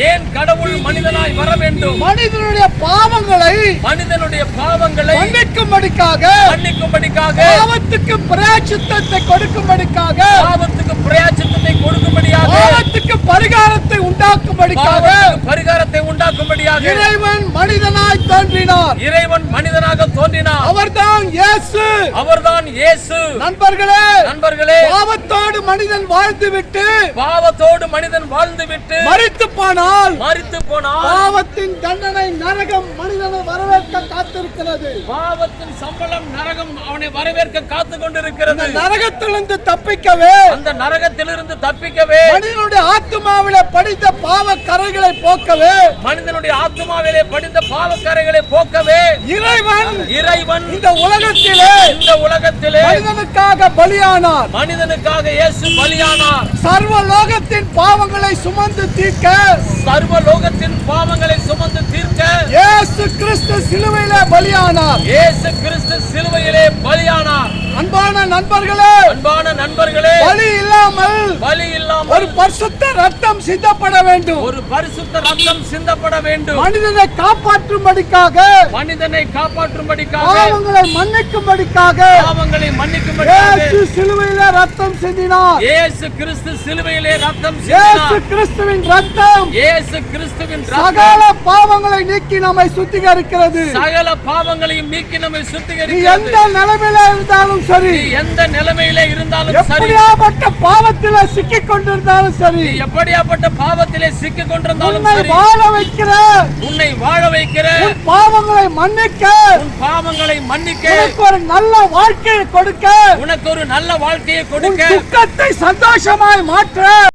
ஏன் கடவுள் மனிதனாய் வர வேண்டும்? மனிதனுடைய பாவங்களை மன்னிக்கும்படிக்காக, பாவத்துக்கு பிராயச்சித்தத்தை கொடுக்கும்படிக்காக, பாவத்துக்கு பரிகாரத்தை உண்டாக்கும்படிக்காக இறைவன் மனிதனாய் தோன்றினார். அவர்தான் இயேசு. நண்பர்களே, பாவத்தோடு மனிதன் வாழ்ந்துவிட்டு மரித்து போனால் பாவத்தின் தண்டனை நரகம் மனிதனை வரவேற்க காத்திருக்கிறது. பாவத்தின் சம்பளம் நரகம் அவனை வரவேற்க காத்து கொண்டிருக்கிறது. நரகத்திலிருந்து தப்பிக்கவே மனிதனுடைய ஆத்துமாவிலே படித்த பாவ கரைகளை போக்கவே இறைவன் இந்த உலகத்திலே மனிதனுக்காக பலியானார். இயேசு பலியானார். சர்வலோகத்தின் பாவங்களை சுமந்து தீர்க்க இயேசு கிறிஸ்து சிலுவையிலே பலியானார். அன்பான நண்பர்களே, பலி இல்லாமல் ஒரு பரிசுத்த ரத்தம் சிந்தப்பட வேண்டும். மனிதனை காப்பாற்றும்படிக்காக, பாவங்களை மன்னிக்கும்படிக்காக இயேசு சிலுவையிலே ரத்தம் சிந்தினார். இயேசு கிறிஸ்துவின் ரத்தம் சகல பாவங்களை நீக்கி நம்மை சுத்திகரிக்கிறது. எந்த நிலைமையில இருந்தாலும் சரி, எப்படியாப்பட்ட பாவத்திலே சிக்கிக் கொண்டிருந்தாலும் சரி, உன்னை வாழ வைக்கிற பாவங்களை மன்னிக்க, உனக்கு ஒரு நல்ல வாழ்க்கையை கொடுக்க, துக்கத்தை சந்தோஷமாய் மாற்ற